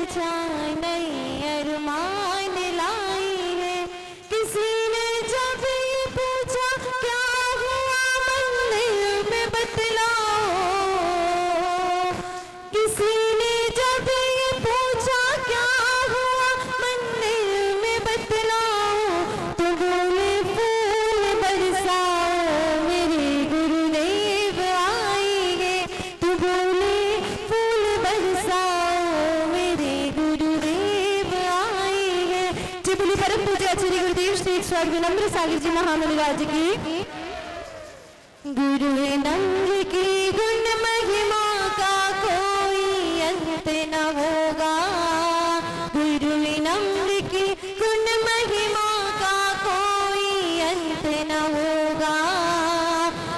पूछा नए अरमान लाई है, किसी ने जब ये पूछा क्या हुआ मंदिर में बतलाओ, किसी ने जब ये पूछा क्या हुआ मंदिर में बतलाओ, तो बोले फूल बरसाओ मेरे गुरुदेव आएंगे, तो बोले फूल बरसाओ मेरे गुरुदेव आएंगे। जी बोली परम पूज्य आचार्य गुरुदेव श्री स्वामी विनम्र सागर जी महामुनि राज की। गुरु नम्र की गुण महिमा का कोई अंत न होगा, गुरु नम्र की गुण महिमा का कोई अंत न होगा,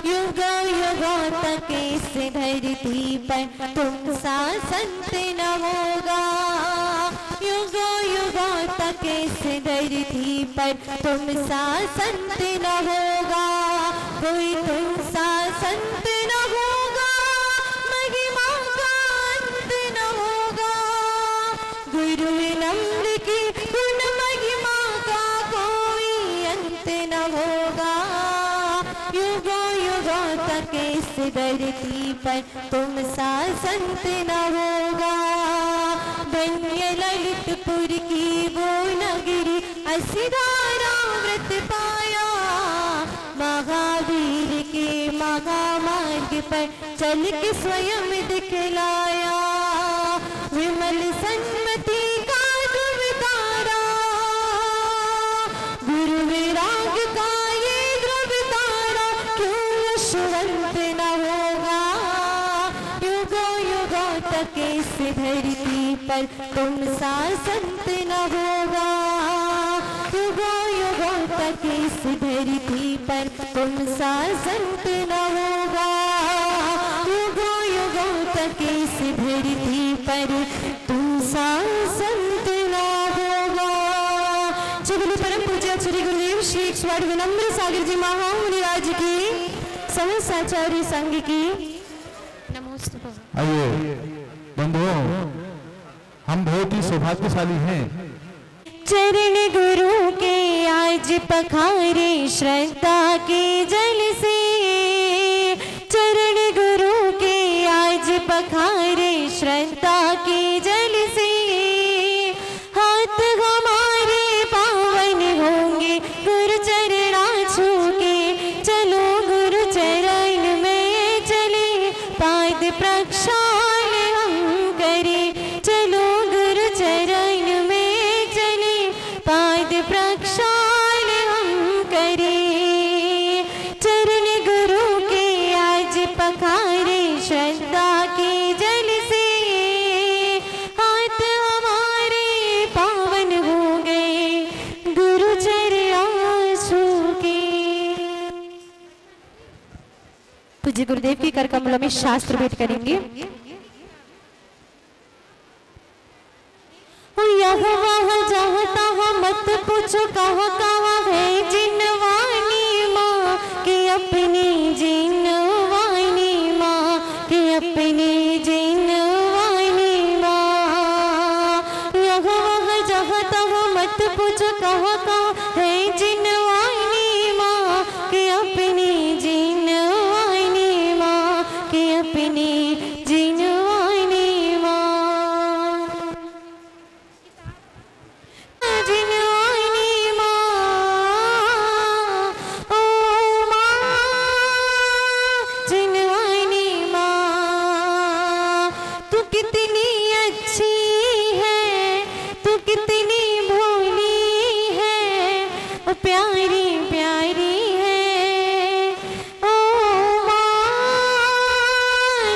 युग युगों तक इस धरती पर तुम सा संत न होगा, युग युगों तक इस धरती पर तुम सा संत न होगा, कोई तुम सा संत न होगा, महिमा का अंत न होगा, गुरु नम्र की गुण महिमा का कोई अंत न होगा, युगों युगों तक इस धरती पर तुम सा संत न होगा। धन्य ललितपुर की वो नगरी असिधारा व्रत पाया, महावीर के महामार्ग पर चल के स्वयं दिखलाया, विमल सन्मति का ध्रुव तारा, गुरु विराग का ये ध्रुव तारा, क्यों यशवंत न होगा, युगों युगों तक इस धरती पर तुम सा संत न होगा, युगों युगों तक इस धरती पर तुम सा संत न होगा, युगों युगों तक इस धरती पर तुम सा संत न होगा। चलिए परम पूज्य आचार्य गुरुदेव श्री स्वामी विनम्र सागर जी महामुनि राज की, समस्त आचार्य संघ की नमोस्तुते। आइए बंधुओं, हम बहुत ही सौभाग्यशाली हैं। चरण गुरु के आज पखारे श्रद्धा के जल से, चरण गुरु के आज पखारे श्रद्धा के जल से, हाथ हमारे पावन होंगे गुरु चरणा छू के, चलो गुरु चरण में चले, पाद प्रक्षाल हम करें, चलो गुरु चरण में चले, पाद प्रक्षाल हम करें, चरण गुरु के आज पखारे श्रद्धा के जल से, हाथ हमारे पावन हो गए गुरु चरण छू के। पूज्य गुरुदेव की कर कमलों में शास्त्र भेंट करेंगे। यहाँ वहाँ जहाँ तहाँ मत पूछो कहाँ कहाँ है जिनवानी माँ के अपनी जिनवानी माँ के अपनी जिनवानी माँ, यहाँ वहाँ जहाँ तहाँ मत पूछो कहाँ कहाँ है जिनवानी माँ के अपनी जिनवानी माँ के अपनी जिनवानी माँ, जिनवानी माँ, ओ माँ जिनवानी माँ, तू कितनी अच्छी है, तू कितनी भोली है, ओ प्यारी प्यारी है, ओ माँ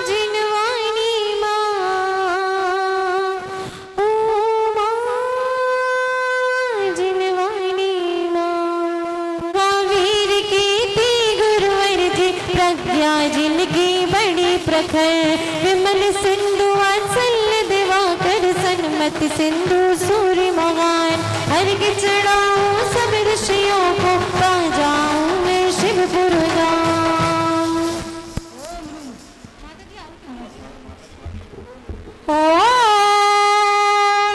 जिनवानी माँ, ओ माँ जिनवानी माँ। महावीर की थी गुरुवर जी प्रज्ञा जिनकी बड़ी प्रखर, विमल सिंधु वात्सल्य दिवाकर सन्मति सिंधु सूर्य महान, हर के चढ़ाऊं सब ऋषियों को, पा जाऊं मैं शिवपुर धाम। ओम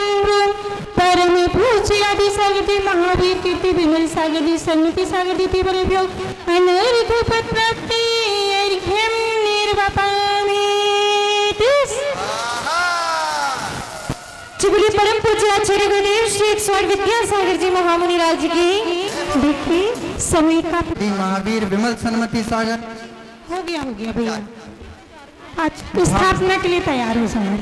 सागरी सन्नति सागरी तीव्रेभ्यो अनर्घपत्राप्ति अर्घ्यं निर्वापयामि। बोलिए परम पूज्य आचार्य गुरुदेव श्री 108 विद्यासागर जी महामुनि राज की। देखिए समय का महावीर विमल सन्मति सागर हो गया भैया। आज स्थापना के लिए तैयार हो जाए।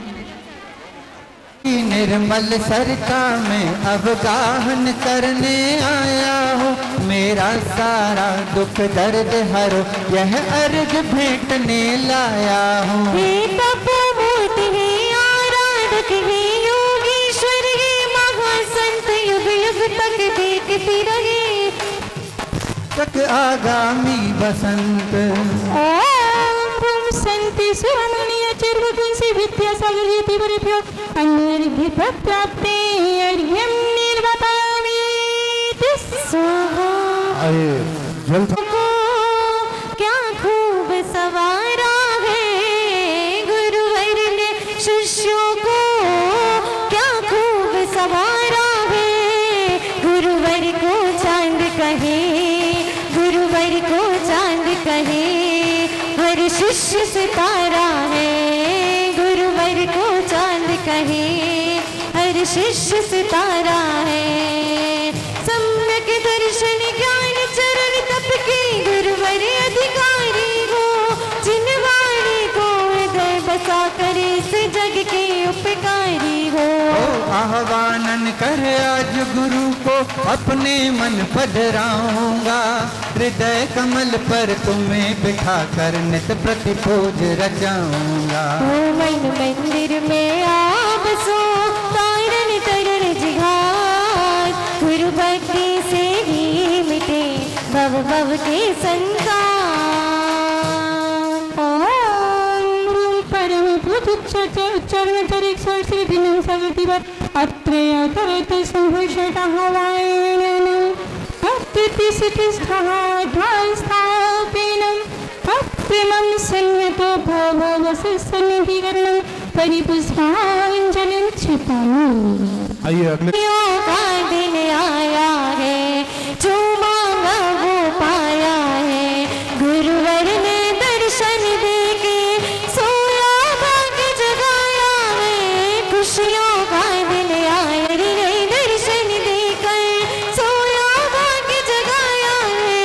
निर्मल सरता में अवगाहन करने आया हूँ, मेरा सारा दुख दर्द हरो यह अर्घ भेंटने लाया हूँ। हे तपोमूर्ति हे आराधक हे योगीश्वर हे महासंत युग युग तक देखती रहे तक आगामी बसंत। ओम संति सुरमुनि आचार्य तुलसी विद्यासागर जी तीव्रेभ्यो अनर्घ्यपत्राप्ति अर्घ्यं निर्वापयामि। आइए जल क्या खूब सवारा है गुरुवर ने शिष्यों को, क्या खूब सवारा है गुरुवर को चांद कहे, गुरुवर को चांद कहे। हर शिष्य सितारा है गुरुवर को चांद कहे, हर शिष्य सितारा है। सम्यक दर्शन ज्ञान चरण तप के गुरुवर अधिकारी हो, जिन वाणी को हृदय बसा कर इस जग के उपकारी हो। आह्वानन कर आज गुरु को अपने मन पधराऊंगा, हृदय कमल पर तुम्हें बिठा कर नित प्रति पूज रचाऊंगा। मन मंदिर में आप सो तारण तरन जिघार, गुरु भक्ति से ही मिटे भव भव के संसार। ओम परम पुत्र चरण चरित श्री भिन्न सागतिवर अत्रेय करत संभूषिता हवायनम अतिथि सिद्धिष्ठः ध्यानस्थापिनम अप्रिमं संयतो भववसन्निधिकरणं परिपुष्पाञ्जलिं क्षिपामि। आइए अगले का दिन आया है जो मांगा वो पाया है, गुरुवर ने दर्शन दे के सोया भाग्य जगाया है। खुशियों का दिन आया रे दर्शन देकर सोया भाग्य जगाया है।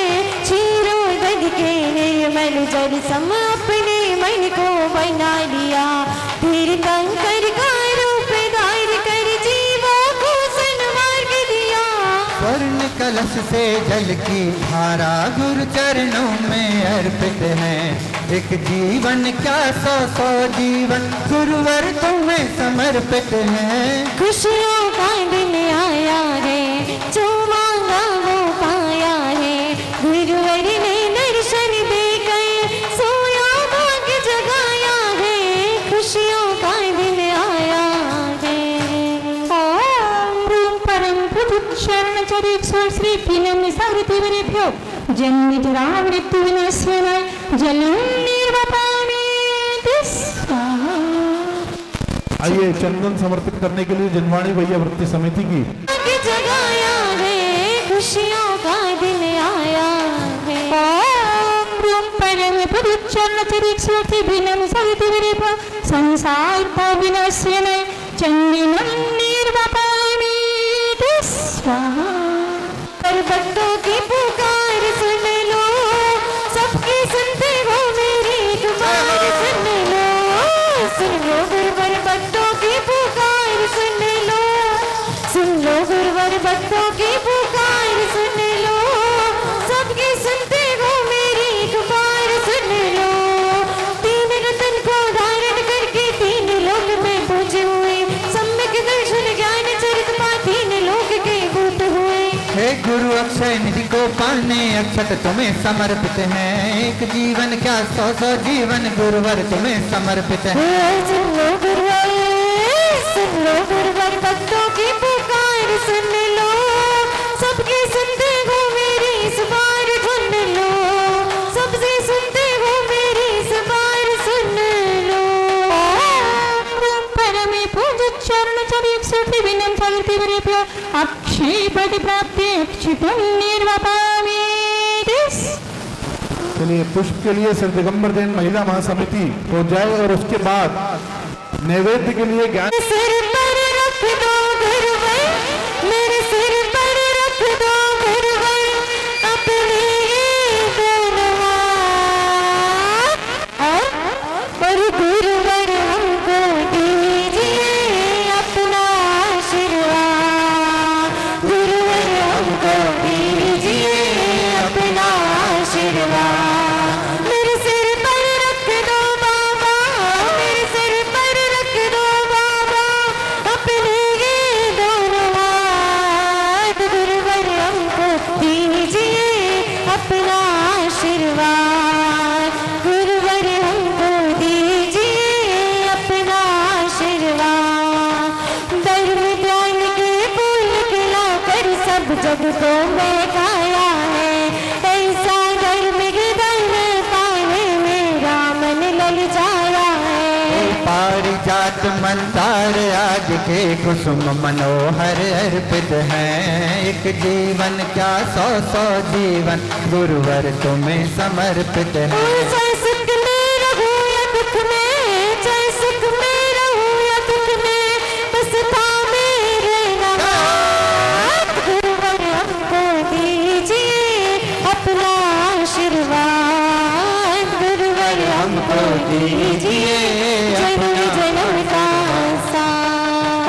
चीरों दग के निर्मल जल सम अपने मन को बना लिया, फिर कंकर का रूप धार कर जीवों को सन्मार्ग दिया। स्वर्ण कलश से जल की धारा गुरु चरणों में अर्पित है, एक जीवन क्या सौ सौ जीवन गुरुवर तुम्हें समर्पित है। खुशियों का दिन आया है जो मांगा वो पाया है, गुरुवर ने दर्शन देकर सोया भाग्य जगाया है। खुशियों का दिन आया है। ओम परम पुत्र शरण चरित श्री भिन्न सागतिवरेभ्यो जन्म जरा मृत्यु विनाशनाय जलं निर्वापयामि। आइए चंदन समर्पित करने के लिए जनवाणी भैया वृत्ति समिति की भाग्य जगाया है, खुशियों का दिन आया है। ओम परम पुत्र चरण चरित श्री भिन्न सागतिवरेभ्यो संसार विनाशनाय चंदनं निर्वापयामि। पर भक्तों की पुकार सुन लो, सबकी सुनते हो मेरी एक बार सुन लो, सुन लो गुरुवर भक्तों की पुकार सुन लो, सुन लो गुरुवर भक्तों की पुकार सुन लो, सबकी सुनते हो मेरी एक बार सुन लो। तीन रतन को धारण करके तीन लोक में पूजे हुए, सम्यक दर्शन ज्ञान चरित पा तीन लोक के भूत हुए। हे गुरु अक्षय निधि को पाने अक्षत तुम्हें समर्पित है, एक जीवन क्या सौ सौ जीवन गुरुवर तुम्हें समर्पित है। सुन लो गुरुवर, सुन लो गुरुवर भक्तों की पुकार सुन लो, सबकी सुनते हो मेरी इस बार सुन लो, सबसे सुनते हो मेरी इस बार सुन लो। परमे पूज चरण चरित श्री भिन्न सागतिवरेभ्यो अक्षय श्रीपति प्राप्ति क्षिपं निर्वपामि। चलिए पुष्प के लिए श्री दिगंबर जैन महिला महासमिति हो जाए और उसके बाद नैवेद्य के लिए ज्ञान सिर पर रख दो गुरुवर, मेरे सिर पर रख दो गुरुवर, अपने दोनों हाथ और गुरुवर हमको दीजिए अपना आशीर्वाद, गुरुवर हमको दीजिए अपना आशीर्वाद। मेरे सिर पर रख दो बाबा, मेरे सिर पर रख दो बाबा, अपने ये दोनों हाथ, गुरुवर हमको दीजिए अपना आशीर्वाद, गुरुवर हमको दीजिए अपना आशीर्वाद। धर्म ज्ञान के फूल खिलाकर सब जग को महकाया है, ऐसा धर्म के धर्म पाने मेरा मन ललचाया है। पारिजात मंदार आज के कुसुम मनोहर अर्पित हैं। एक जीवन क्या 100 जीवन गुरुवर तुम्हें समर्पित है। चाहे सुख में रहूं या दुख में, चाहे सुख में रहूं या दुख में, बस थामे रहना हाथ, गुरुवर हमको दीजिए अपना आशीर्वाद, गुरुवर हमको दीजिए जन्म जन्म का साथ।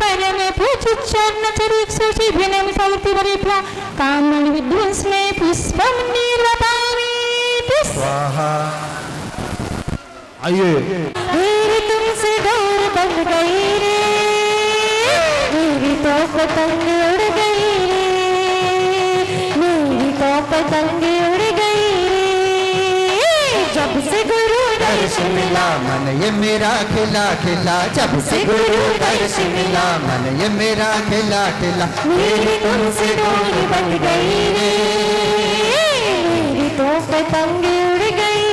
परम पूज्य चरण चरित सोची भिन्नम सावित्री वरेभ्यः कामन विध्वंसने पुष्पं निर्वपामि। स्वाहा। आइए मेरी तुमसे डोर बंध गई रे, मेरी तो पतंग उड़ गई रे, मेरी तो पतंग उड़ गई रे, जब से गुरु दर्श मिला मन ये मेरा खिला खिला, जब से गुरु दर्श मिला मन ये मेरा खिला खिला। मेरी तुमसे डोर बंध गई रे, मेरी तो पतंग उड़ गई,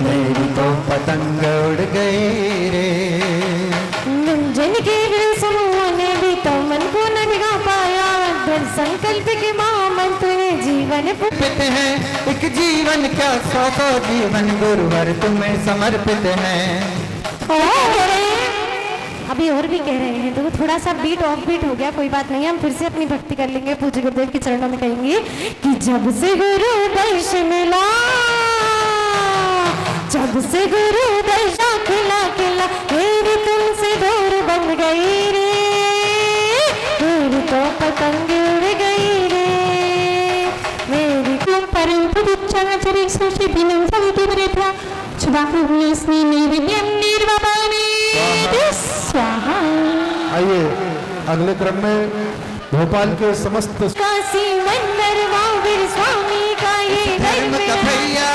मेरी तो पतंग उड़ गई रे। गुंजन के दिल समूह ने भी तो मन को न भिगा पाया, दृढ़ संकल्प के महामंत्र ने जीवन समर्पित हैं एक जीवन क्या 100 जीवन गुरुवर तुम्हें समर्पित हैं। अभी और भी कह रहे हैं तो थोड़ा सा बीट ऑफ बीट हो गया, कोई बात नहीं, हम फिर से अपनी भक्ति कर लेंगे। पूज्य गुरुदेव के चरणों में कहेंगे कि जब से गुरु दर्श मिला, जब से गुरु दर्शन खिला खिला, मेरी तुमसे दूर बन गई रे, मेरी तो पतंग उड़ गई रे, मेरी परम पूज्य चरण चरित सोची भिन्नम सावित्री वरेभ्यः शुभाहुस्नि नैवेद्यं निर्वपामि। स्वाहा। आइए अगले क्रम में भोपाल के समस्त काशी मंदिर महावीर स्वामी का ये धर्म का भैया,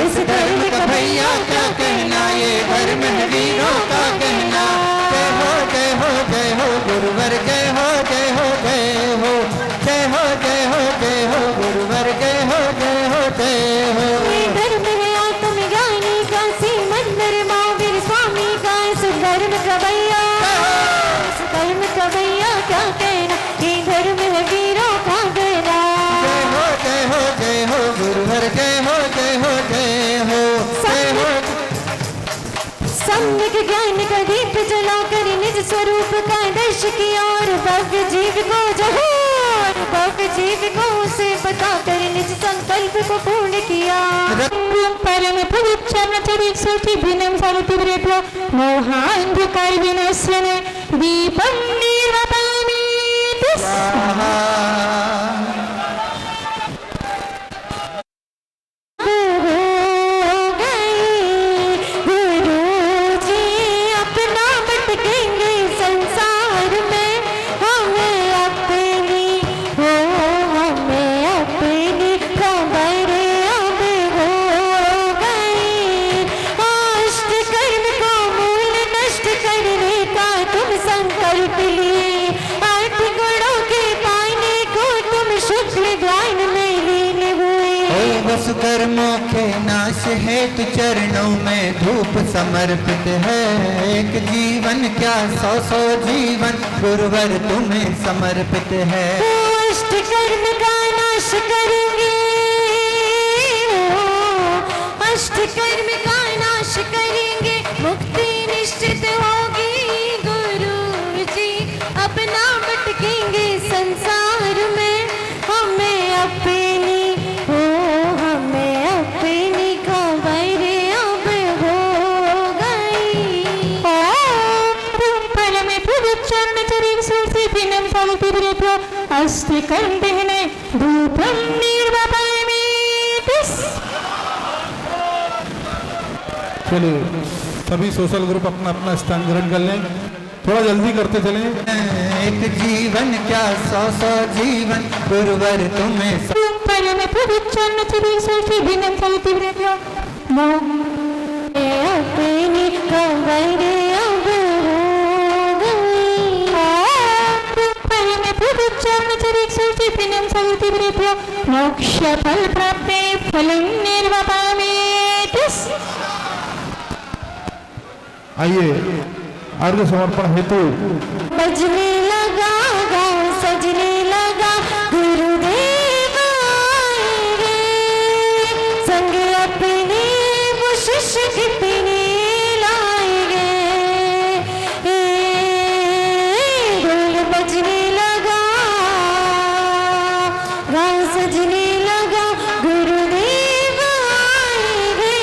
इस धर्म का भैया क्या कहना, ये धर्म है वीरों का कहना। जय हो जय हो जय हो गुरुवर, जय हो जय हो जय हो, जय हो जय हो जय हो गुरुवर, जय हो जय हो जय हो। ये धर्म है आत्मज्ञानी काशी मंदिर महावीर स्वामी का, इस धर्म का भैया, इस धर्म का भैया क्या कहना, ये धर्म है वीरों का कहना। जय हो जय हो जय हो गुरुवर, जय हो जय हो जय हो जय हो। सम्यक ज्ञान का दीप जलाकर निज स्वरूप का दर्श किया, और भव्य जीव को जहूर, भव्य जीव को उसे बताकर निज संकल्प को पूर्ण किया। परम पूज्य चरण चरित सोची भिन्नम सावित्री वरेभ्यः मोहान्धकार विनाशने दीपं निर्वपामि। स्वाहा। संकल्प लिए 8 गुणों के पाने को तुम बस कर्मों के नाश हेतु चरणों में धूप समर्पित है। एक जीवन क्या 100 जीवन गुरुवर तुम्हें समर्पित है। अष्ट कर्म का नाश करेंगे, अष्ट कर्म का नाश करेंगे, मुक्ति निश्चित होगी गुरु जी। अपना भटकेंगे संसार में, हमें अपनी हो, हमें अपनी खबर अब हो गई। परमे प्रभु चरण चरित सुरसे पिनम सागति विरेभ्यो अस्ति कर्म देहने धूपम निर्वापयामि। चलिए सभी सोशल ग्रुप अपना अपना स्थान ग्रहण कर लें, थोड़ा जल्दी करते चलें। एक जीवन क्या 100 जीवन गुरुवर तुम्हें परमे प्रभु चरण चरित सुरसे पिनम सागति विरेभ्यो अपनी खबर अब हो गई। परमे प्रभु चरण चरित सुरसे पिनम सागति विरेभ्यो मोक्ष फल प्राप्ते फलं निर्वापयामि। आइए अर्घ समर्पण हेतु बजने लगा गाँव सजने लगा, गुरुदेव आएंगे संग अपने वो शिष्य कितने लाएंगे। ढोल बजने लगा गाँव सजने लगा, गुरुदेव आएंगे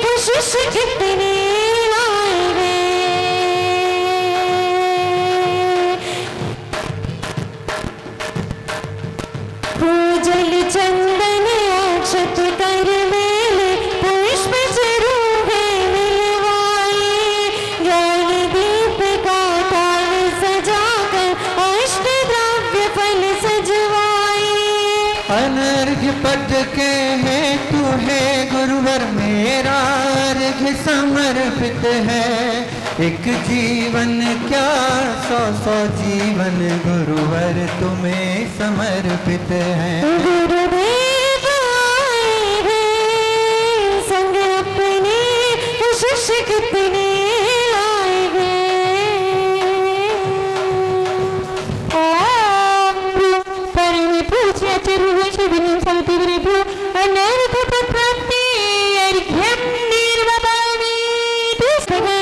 वो शिष्य कितने लाएंगे। पूजल चंदन अक्षत कर मेले, पुष्प चरूहे मिलवाए, ज्ञान दीप का ताल सजाकर अष्ट द्रव्य फल सजवाए। अनर्घ्य पद के हेतु है गुरुवर मेरा अर्घ्य समर्पित है। एक जीवन क्या 100 जीवन गुरुवर तुम्हें समर्पित है। गुरुदेव आए हैं संग अपने शिष्य कितने लाए ओम परमे पूज्य चरुवंश विनम सागति विरेभ्यो अनर्घ प्राप्ति अर्घ्यं निर्वापयामि।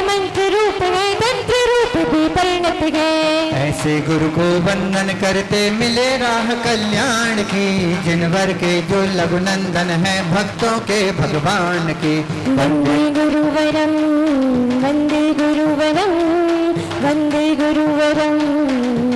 मंत्र रूप है, तंत्र रूप भी परिणत है। ऐसे गुरु को वंदन करते मिले राह कल्याण की, जिनवर के जो लघुनंदन है भक्तों के भगवान की। वंदे गुरुवरम, वंदे गुरुवरम, वंदे गुरुवरम,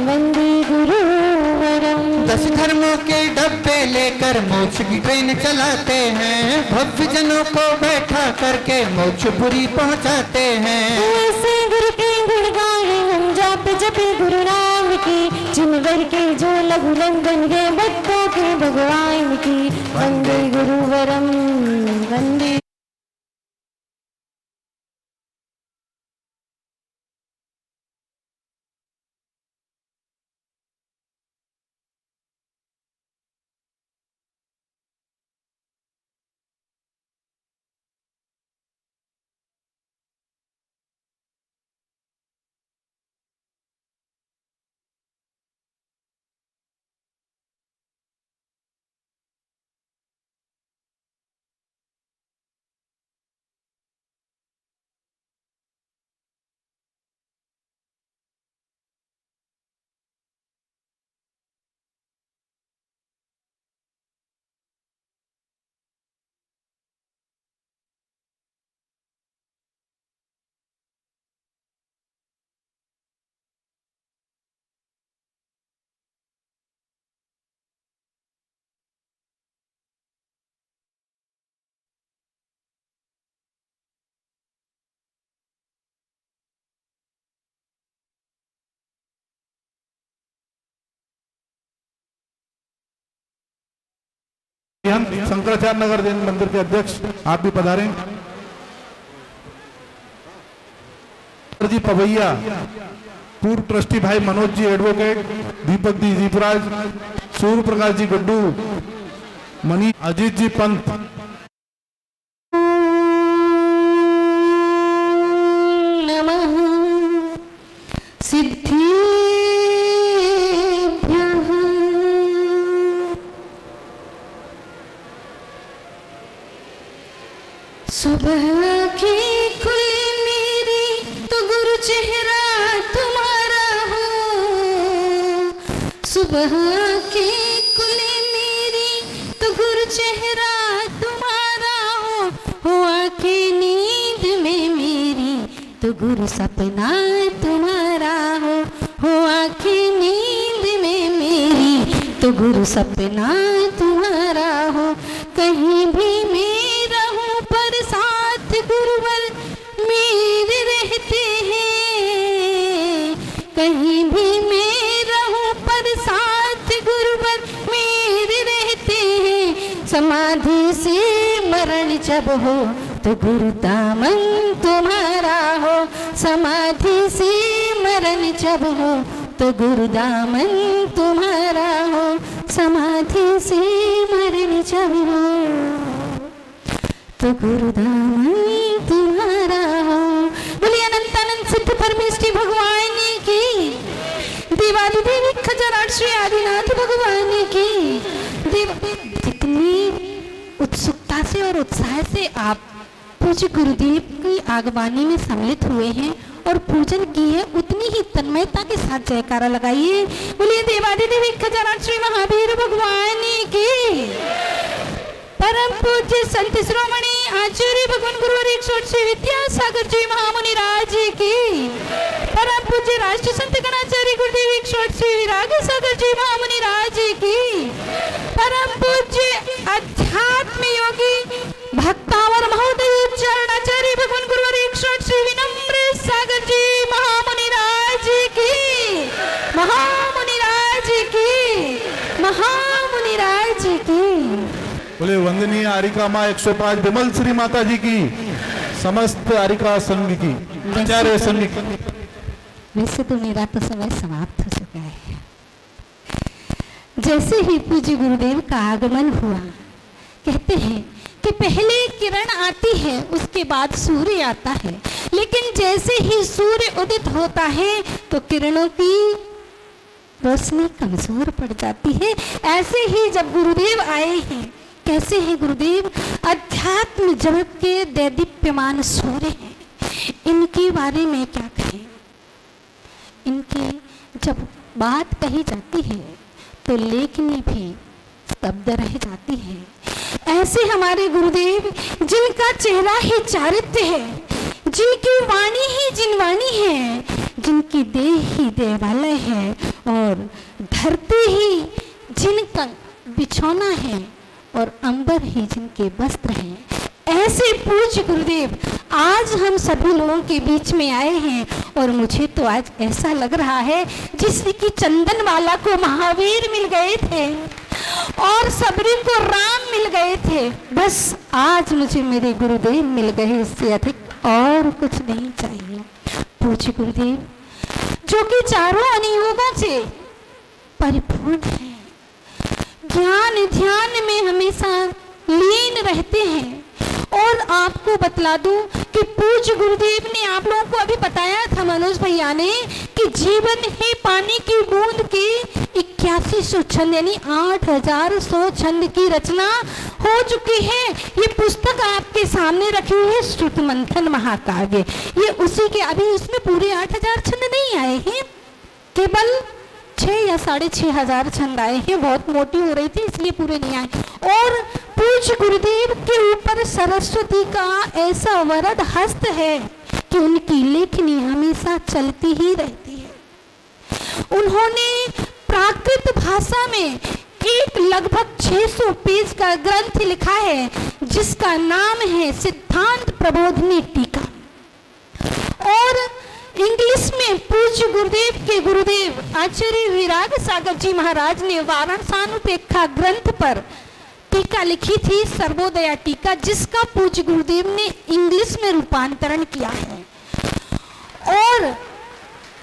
वंदे गुरुवरम। 10 धर्मों के डब्बे लेकर मोक्ष की ट्रेन चलाते हैं, भव्य जनों को बैठा करके मोक्षपुरी पहुंचाते हैं। ऐसे गुरु के गुण गाए हम जाप जपे गुरु नाम की, जिनवर के जो लघु लंदन है भक्तों के भगवान की। वंदे गुरुवरम, वंदे हम शंकराचार्य नगर जैन मंदिर के अध्यक्ष आप भी पधारें। जी पवैया, पूर्व ट्रस्टी भाई मनोज जी एडवोकेट, दीपक जी दीपराज, सूर्य प्रकाश जी गुड्डू, मनी अजीत जी पंत। नमः सिद्धिभ्यः। सुबह की खुली मेरी तो गुरु चेहरा तुम्हारा हो। सुबह की खुली मेरी तो गुरु चेहरा तुम्हारा हो आंखें नींद में मेरी तो गुरु सपना तुम्हारा हो आंखें नींद में मेरी तो गुरु सपना तुम्हारा हो। कहीं भी मैं रहूं पर साथ गुरुवर मेरे रहते हैं। कहीं भी मैं रहूं पर साथ गुरुवर मेरे रहते हैं। समाधि से मरण जब हो तो गुरु दामन तुम्हारा हो। समाधि से मरण जब हो तो गुरु दामन तुम्हारा हो। समाधि से मरण जब हो तो गुरु दामन तुम्हारा हो। बोलिए अनंतानंद सिद्ध परमेष्ठी भगवान की। दिवाली देवी खजराट श्री आदिनाथ भगवान की। जितनी उत्सुकता से और उत्साह से आप पूज्य गुरुदेव की आगवानी में सम्मिलित हुए हैं और पूजन की है, उतनी ही तन्मयता के साथ जयकारा लगाइए। बोलिए देवादिदेव खजानाथ श्री महावीर भगवान की। परम पूज्य संत श्रोमणी आचार्य भगवान गुरुवर 108 श्री विद्यासागर जी महामुनि राज की। परम पूज्य राष्ट्र संत गणाचार्य गुरुदेव 108 श्री विराग सागर जी महामुनि राज की। परम पूज्य अध्यात्म योगी भक्तावर महोदय चरणाचार्य भगवान गुरुवर 108 श्री विनम्र सागर जी महामुनि राज की। महामुनि राज की। महामुनि राज की। बोले वंदनीय आरिका माँ 105 विमल श्री माता जी की। समस्त आरिका संघ की, आचार्य संघ की। वैसे तो मेरा तो समय समाप्त हो चुका है। जैसे ही पूज्य गुरुदेव का आगमन हुआ, कहते हैं कि पहले किरण आती है, उसके बाद सूर्य आता है, लेकिन जैसे ही सूर्य उदित होता है तो किरणों की रोशनी कमजोर पड़ जाती है। ऐसे ही जब गुरुदेव आए हैं, कैसे हैं गुरुदेव? अध्यात्म जगत के दैदीप्यमान सूर्य हैं। इनके बारे में क्या कहें? इनकी जब बात कही जाती है तो लेखनी भी स्तब्ध रह जाती है। ऐसे हमारे गुरुदेव जिनका चेहरा ही चारित्र्य है, जिनकी वाणी ही जिनवाणी है, जिनकी देह ही देवालय है और धरती ही जिनका बिछौना है और अंबर ही जिनके वस्त्र हैं। ऐसे पूज्य गुरुदेव आज हम सभी लोगों के बीच में आए हैं और मुझे तो आज ऐसा लग रहा है जिससे कि चंदनवाला को महावीर मिल गए थे और सबरी को राम मिल गए थे। बस आज मुझे मेरे गुरुदेव मिल गए, इससे अधिक और कुछ नहीं चाहिए। पूज्य गुरुदेव जो कि चारों अनुयोगों से परिपूर्ण है, ज्ञान ध्यान में हमेशा लीन रहते हैं। और आपको बतला दूं कि पूज्य गुरुदेव ने आप लोगों को अभी बताया था मनोज भैया ने कि जीवन ही पानी की बूंद की 8100 छंद यानी 8100 छंद की रचना हो चुकी है। ये पुस्तक आपके सामने रखी हुई है, श्रुत मंथन महाकाव्य। ये उसी के अभी उसमें पूरे 8000 छंद नहीं आए हैं, केवल 6 या 6500 छंद आए हैं। बहुत मोटी हो रही थी इसलिए पूरे नहीं आए। और पूज्य गुरुदेव के ऊपर सरस्वती का ऐसा वरद हस्त है कि उनकी लेखनी हमेशा चलती ही रहती है। उन्होंने प्राकृत भाषा में एक लगभग 600 पेज का ग्रंथ लिखा है जिसका नाम है सिद्धांत प्रबोधिनी टीका। और इंग्लिश में पूज्य गुरुदेव के गुरुदेव आचार्य विराग सागर जी महाराज ने वाराणसानुपेक्षा ग्रंथ पर टीका लिखी थी, सर्वोदया टीका, जिसका पूज्य गुरुदेव ने इंग्लिश में रूपांतरण किया है। और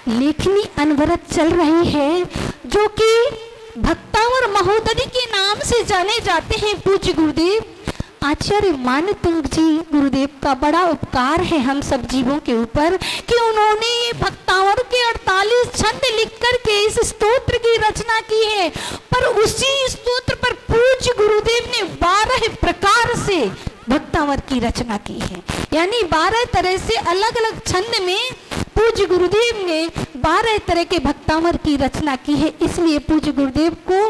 लेखनी अनवरत चल रही है जो कि भक्तावर महोदधि के नाम से जाने जाते हैं पूज्य गुरुदेव आचार्य मानतुंग जी। गुरुदेव का बड़ा उपकार है हम सब जीवों के ऊपर कि उन्होंने ये भक्तावर के 48 छंद लिख कर के इस स्तोत्र की रचना की है। पर उसी स्तोत्र पर पूज्य गुरुदेव ने 12 प्रकार से भक्तावर की रचना की है, यानी 12 तरह से अलग अलग छंद में पूज्य गुरुदेव ने 12 तरह के भक्तावर की रचना की है। इसलिए पूज्य गुरुदेव को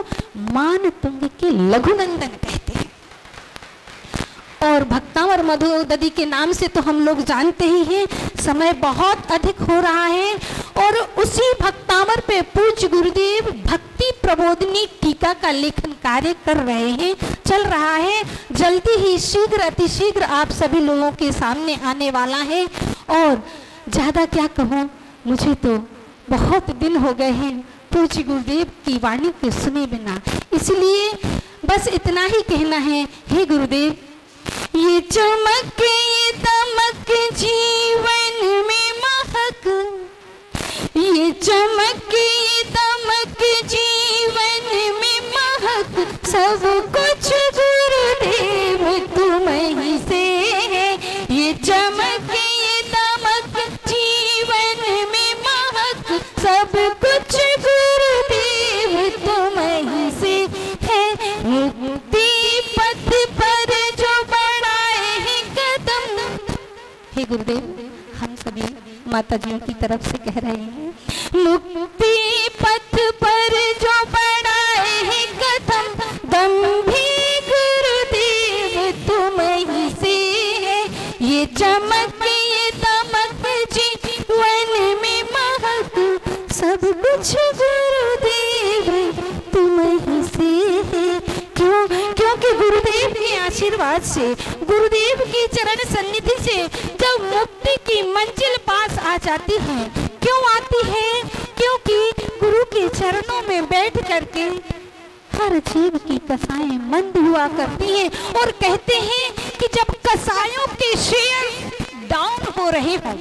मानतुंग के लघुनंदन कहते हैं। और भक्तावर मधुदधि के नाम से तो हम लोग जानते ही हैं। समय बहुत अधिक हो रहा है और उसी भक्तावर पे पूज्य गुरुदेव भक्ति प्रबोधिनी टीका का लेखन कार्य कर रहे हैं, चल रहा है। जल्दी ही शीघ्र अतिशीघ्र आप सभी लोगों के सामने आने वाला है। और ज़्यादा क्या कहूँ, मुझे तो बहुत दिन हो गए हैं पूज्य गुरुदेव की वाणी को सुने बिना, इसलिए बस इतना ही कहना है। हे गुरुदेव, ये चमक ये दमक जीवन में महक, ये चमक ये दमक जीवन में महक, सब कुछ गुरुदेव तुम ही से है। ये चमक ये दमक जीवन में महक, सब कुछ गुरुदेव तुम ही से है। मुक्ति पथ पर जो बढ़ाए हैं कदम, हे गुरुदेव हम सभी माताजियों की तरफ से कह रहे हैं, मुक्ति पथ पर जो बढ़ाए हैं कदम, दम भी गुरुदेव तुम ही से है। ये चमक ये दमक जीवन में महक, सब कुछ गुरुदेव तुम ही से है। क्यों? क्योंकि गुरुदेव के आशीर्वाद से, गुरुदेव की चरण सन्निधि से जब मुक्ति की मंजिल पास आ जाती है, क्यों आती है? क्योंकि गुरु के चरणों में बैठ करके हर जीव की कसाएं मंद हुआ करती हैं। और कहते हैं कि जब कसायों के शेयर डाउन हो रहे हों,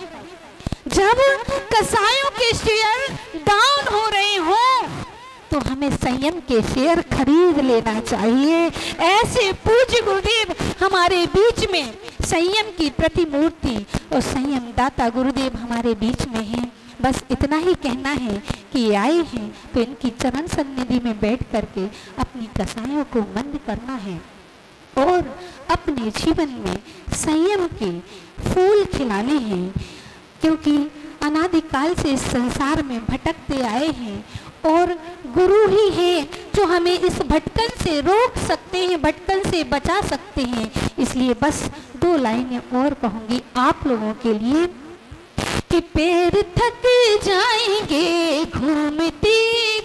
जब कसायों के शेयर डाउन हो रहे हों, तो हमें संयम के शेयर खरीद लेना चाहिए। ऐसे पूज्य गुरुदेव हमारे बीच में संयम की प्रतिमूर्ति और संयम दाता गुरुदेव हमारे बीच में हैं। बस इतना ही कहना है कि ये आए हैं तो इनकी चरण सन्निधि में बैठ करके अपनी कसायों को मंद करना है और अपने जीवन में संयम के फूल खिलाने हैं। क्योंकि अनादिकाल से इस संसार में भटकते आए हैं और गुरु ही है जो हमें इस भटकन से रोक सकते हैं, भटकन से बचा सकते हैं। इसलिए बस 2 लाइनें और कहूँगी आप लोगों के लिए कि पैर थक जाएंगे घूमते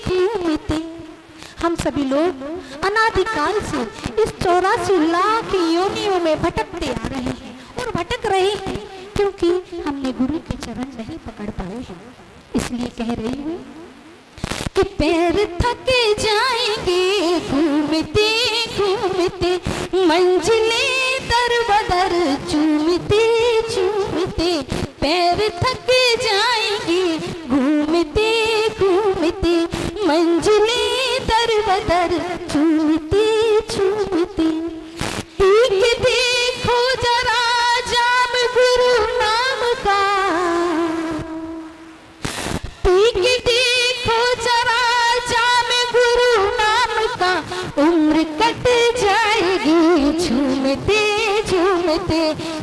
घूमते। हम सभी लोग अनादिकाल से इस 84 लाख योनियों में भटकते आ रहे हैं और भटक रहे हैं क्योंकि हमने गुरु के चरण नहीं पकड़ पाए हैं। इसलिए कह रही हूँ कि पैर थक जाएंगे घूमते घूमते, मंजिलें दर बदर चूमते चूमते। पैर थक जाएंगे घूमते घूमते, मंजिलें दर बदर चूमते चूमते। पीक देखो जरा जाम गुरु नाम का, पीक देखो जरा जाम गुरु नाम का। उम्र कट जाएगी झूमते झूमते,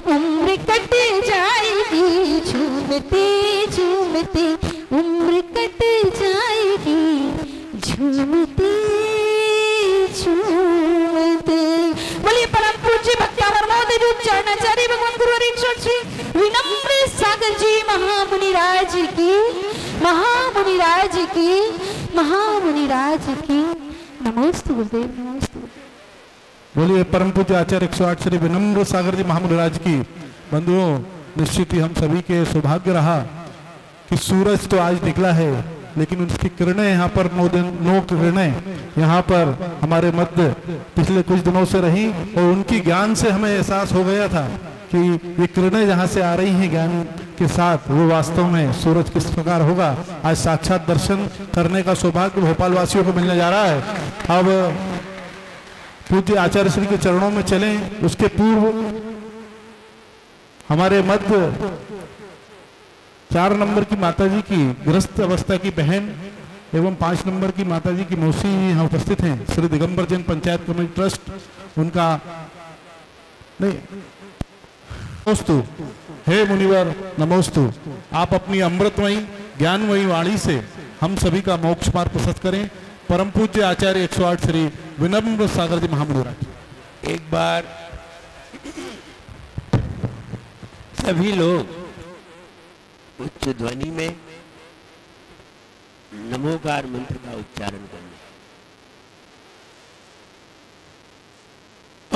उम्र कट जाएगी झूमते झूमते, उम्र कट जाएगी झूमते झूमते। बोलिए परम पूज्य भक्तावर महोदय चरणाचार्य भगवान गुरु हरिश्वर श्री विनम्र सागर जी महामुनि राज की, महामुनि राज की, महामुनि राज की। नमोस्तु गुरुदेव, नमोस्तु। बोलिए परम पूज्य आचार्य 108 श्री विनम्र सागर जी महामुनि राज की। बंधुओं, निश्चित ही हम सभी के सौभाग्य रहा कि सूरज तो आज निकला है, लेकिन उसकी किरणें यहाँ पर 9 किरणें यहाँ पर हमारे मध्य पिछले कुछ दिनों से रही और उनकी ज्ञान से हमें एहसास हो गया था कि ये किरणें जहाँ से आ रही हैं ज्ञान के साथ वो वास्तव में सूरज किस प्रकार होगा, आज साक्षात दर्शन करने का सौभाग्य भोपाल वासियों को मिलने जा रहा है। अब पूज्य आचार्य श्री के चरणों में चलें, उसके पूर्व हमारे मध्य 4 नंबर की माताजी की ग्रस्त अवस्था की बहन एवं 5 नंबर की माताजी की मौसी यहाँ उपस्थित हैं। श्री दिगंबर जैन पंचायत कमेटी ट्रस्ट, उनका नहीं नमोस्तु, हे मुनिवर नमोस्तु। आप अपनी अमृतमयी ज्ञानमयी वाणी से हम सभी का मोक्ष मार्ग प्रशस्त करें। परम पूज्य आचार्य 108 श्री विनम्र सागर जी महामुनि महाराज। एक बार सभी लोग उच्च ध्वनि में नमोकार मंत्र का उच्चारण करना।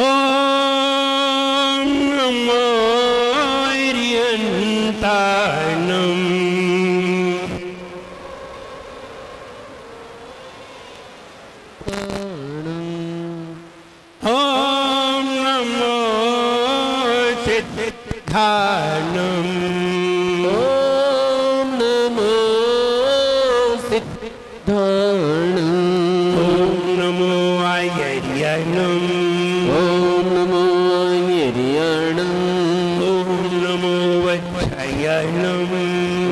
ओम नमो हरियंतानम, ओम नमो सिद्धानम, ओम नमो सिद्धानम, ओम नमो आयर्यनम, ओम नमो आयर्यनम, ओम नमो वच्छयनम,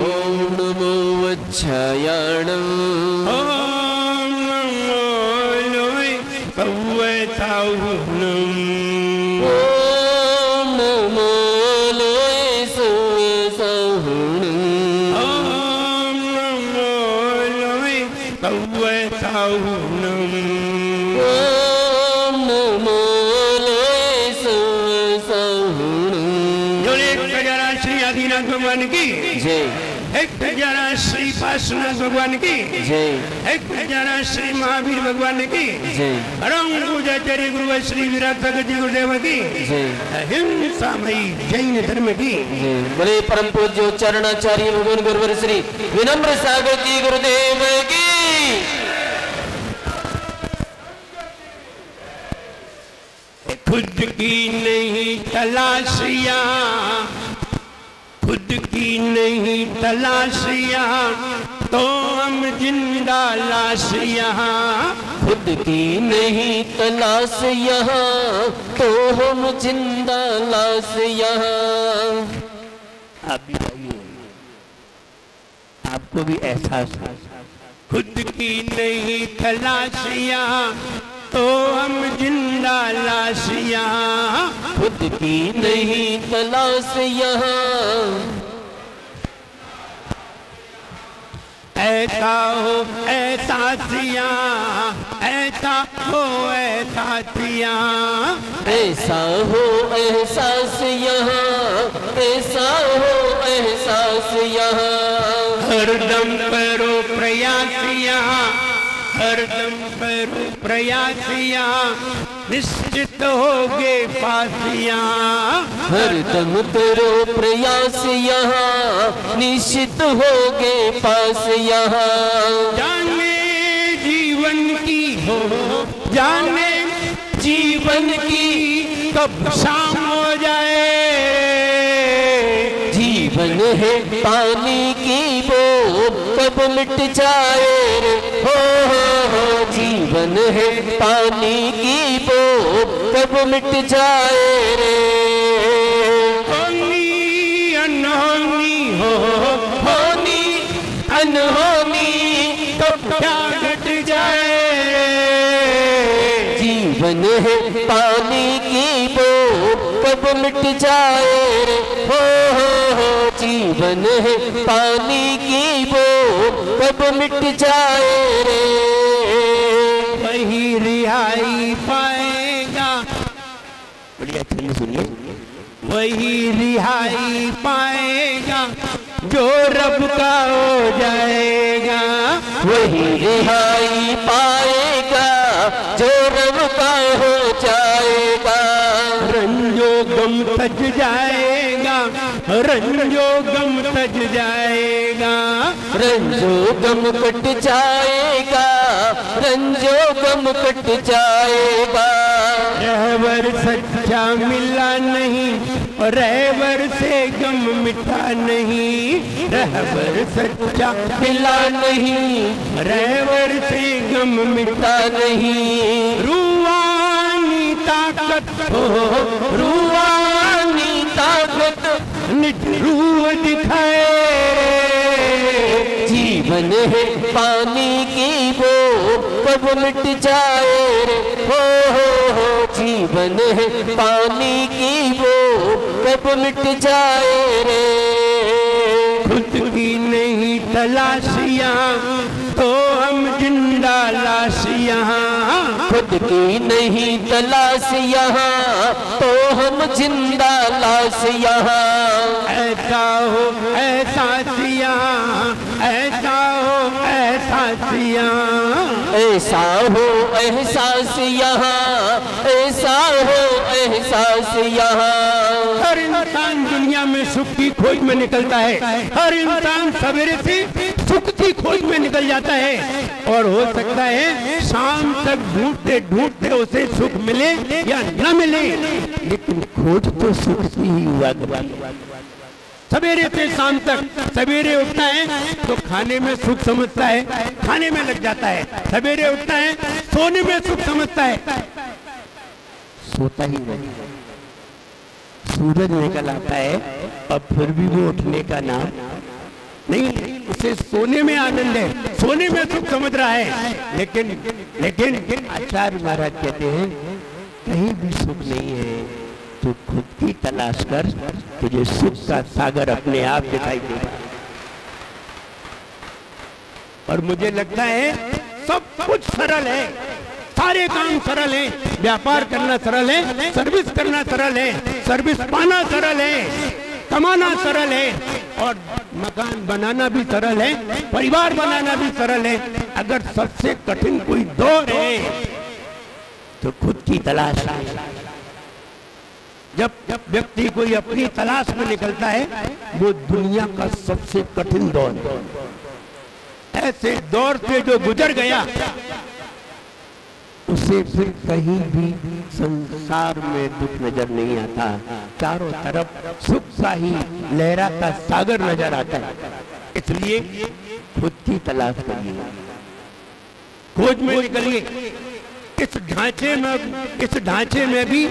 ओम नमो वच्छयनम, ओम नमो लोय पवताहुनम, ओम नमो लोय सुवसाहुनम, ओम नमो लोय पवताहुनम, ओम नमो लोय सुवसाहुनम। जोरे जरा श्री आदिनाथ भगवान की जय, एक जरा श्री पार्श्वनाथ भगवान की जय, एक जरा श्री महावीर भगवान की जय, परम पूज्याचार्य गुरु श्री विराट भगत जी गुरुदेव की जय, अहिंसामयी जैन धर्म की जय। बोले परम पूज्य चरणाचार्य भगवान गुरुवर श्री विनम्र सागर जी गुरुदेव की। खुद की नहीं तलाशियां, खुद की नहीं तलाशियां, तो हम जिंदा लाशियां, खुद की नहीं तलाश यहाँ, तो हम जिंदा लाश यहाँ। आप भी आइए, आपको भी एहसास हो। खुद की नहीं तलाशियां, तो हम जिंदा लाशियां, खुद की नहीं तलाश यहाँ, ऐसा हो ऐसा सिया, ऐसा हो ऐसा सिया, ऐसा हो एहसास यहाँ, ऐसा हो एहसास यहाँ। हरदम करो प्रयासिया, हरदम करो प्रयासिया, निश्चित होगे पासिया, हरदम करो प्रयास यहाँ, निश्चित होगे पास यहाँ। जाने जीवन की हो, जाने जीवन की कब शाम हो जाए, जीवन है पानी की वो कब मिट जाए रे, हो जीवन है पानी की वो कब मिट जाए रे। होनी अनहोनी हो, होनी अनहोनी कब क्या घट जाए, जीवन है पानी की वो कब मिट जाए रे, हो जीवन है पानी की वो कब मिट जाए रे। वही रिहाई पाएगा, बढ़िया छंद सुनिए, वही रिहाई पाएगा जो रब का हो जाएगा, वही रिहाई पाएगा जो रब का हो जाएगा। रंजो गम तज जाएगा, रंजो गम तज जाएगा, रंजो गम कट जाएगा, रंजो गम कट जाएगा। रहबर सच्चा मिला नहीं और रहबर से गम मिटा नहीं। रहबर सच्चा मिला नहीं, रहबर से गम मिटा नहीं। रूहानी ताकत हो, रूहानी ताकत निज रूह दिखाए। जीवन है पानी की वो कब मिट जाए रे, हो जीवन है पानी की वो कब मिट जाए रे। खुद की नहीं तलाशियां तो हम जिंदा लाशियां। खुद की नहीं तलाश यहाँ तो हम जिंदा लाश यहाँ। ऐसा हो ऐसा सिया, ऐसा हो ऐसा सिया। ऐसा हो एहसास यहाँ, ऐसा हो एहसास यहाँ। हर इंसान दुनिया में सुख की खोज में निकलता है। हर इंसान सवेरे से सुख की खोज में निकल जाता है और हो सकता है शाम तक ढूंढते ढूंढते उसे सुख मिले या न मिले, लेकिन खोज तो सुख की ही हुआ करती। सवेरे से शाम तक, सवेरे उठता है तो खाने में सुख समझता है, खाने में लग जाता है। सवेरे उठता है सोने में सुख समझता है, सोता ही नहीं। सूरज निकल आता है और फिर भी वो उठने का नाम नहीं, उसे सोने में आनंद है, सोने में सुख समझ रहा है। लेकिन आचार्य महाराज कहते हैं कहीं भी सुख नहीं है, तो खुद की तलाश कर, तुझे सुख का सागर अपने आप दिखाई देगा। और मुझे लगता है सब कुछ सरल है, सारे काम सरल है। व्यापार करना सरल है, सर्विस करना सरल है, सर्विस पाना सरल है, कमाना सरल है, और मकान बनाना भी सरल है, परिवार बनाना भी सरल है। अगर सबसे कठिन कोई दौर है तो खुद की तलाश है। जब व्यक्ति कोई अपनी तलाश में निकलता है, वो दुनिया का सबसे कठिन दौर। ऐसे दौर से जो गुजर गया उसे फिर कहीं भी संसार में दुख नजर नहीं आता। चारों तरफ सुख का ही लहराता सागर नजर आता है। इसलिए खुद की तलाश करिए, खोज में निकलिए। इस ढांचे में भी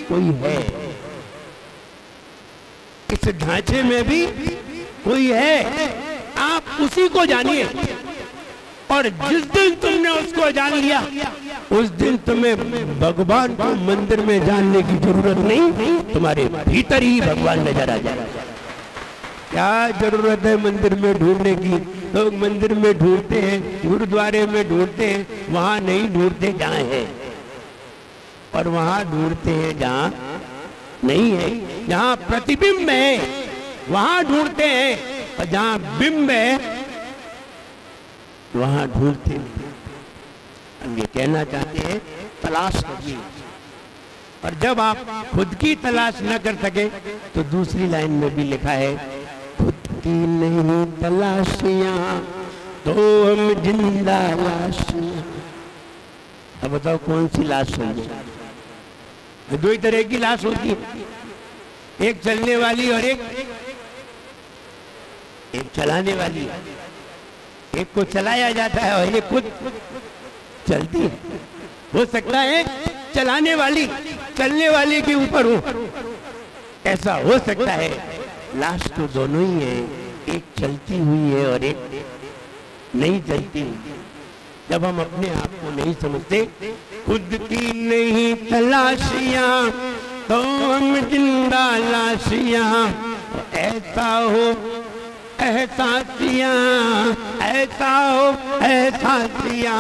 कोई है, इस ढांचे में भी कोई है। आप उसी को जानिए, और जिस दिन तुमने उसको जान लिया, उस दिन तुम्हें भगवान को मंदिर में जानने की जरूरत नहीं, तुम्हारे भीतर ही भगवान नजर आ जाएगा। क्या जरूरत है मंदिर में ढूंढने की? लोग मंदिर में ढूंढते हैं, गुरुद्वारे में ढूंढते हैं, वहां नहीं ढूंढते जहाँ है, और वहां ढूंढते हैं जहाँ नहीं है। जहाँ प्रतिबिंब है वहां ढूंढते हैं, और जहाँ बिंब है वहां ढूंढते हैं। हम ये कहना चाहते हैं तलाश करिए, और जब आप खुद की तलाश न कर सके तो दूसरी लाइन में भी लिखा है, खुद की नहीं तलाशियां तो हम जिंदा लाशियां। अब बताओ कौन सी लाश होगी? दो ही तरह की लाश होती है, एक चलने वाली और एक चलाने वाली। एक को चलाया जाता है और एक खुद चलती है। हो सकता है चलाने वाली चलने वाले के ऊपर हो, ऐसा हो सकता है। लाश तो दोनों ही है, एक चलती हुई है और एक नहीं चलती हुई। जब हम अपने आप को नहीं समझते, खुद की नहीं तलाशियां तो हम जिंदा लाशियां। ऐसा हो एहसासियां, ऐसा हो एहसासियां।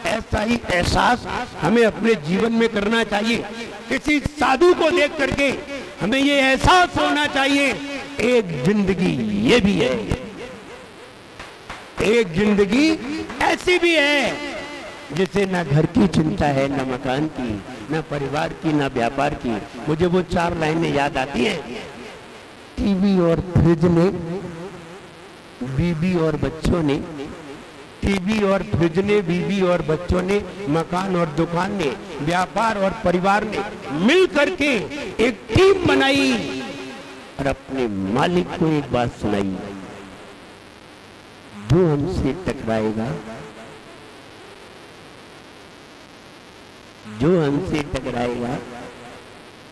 ऐसा ही एहसास हमें अपने जीवन में करना चाहिए। किसी साधु को देख करके हमें ये एहसास होना चाहिए, एक जिंदगी ये भी है, एक जिंदगी ऐसी भी है जिसे ना घर की चिंता है, ना मकान की, ना परिवार की, ना व्यापार की। मुझे वो 4 लाइनें याद आती हैं। टीवी और फ्रिज ने, बीबी और बच्चों ने, टीवी और फ्रिज ने, बीवी और बच्चों ने, मकान और दुकान ने, व्यापार और परिवार ने मिल करके एक टीम बनाई और अपने मालिक को एक बात सुनाई, जो हमसे टकराएगा, जो हमसे टकराएगा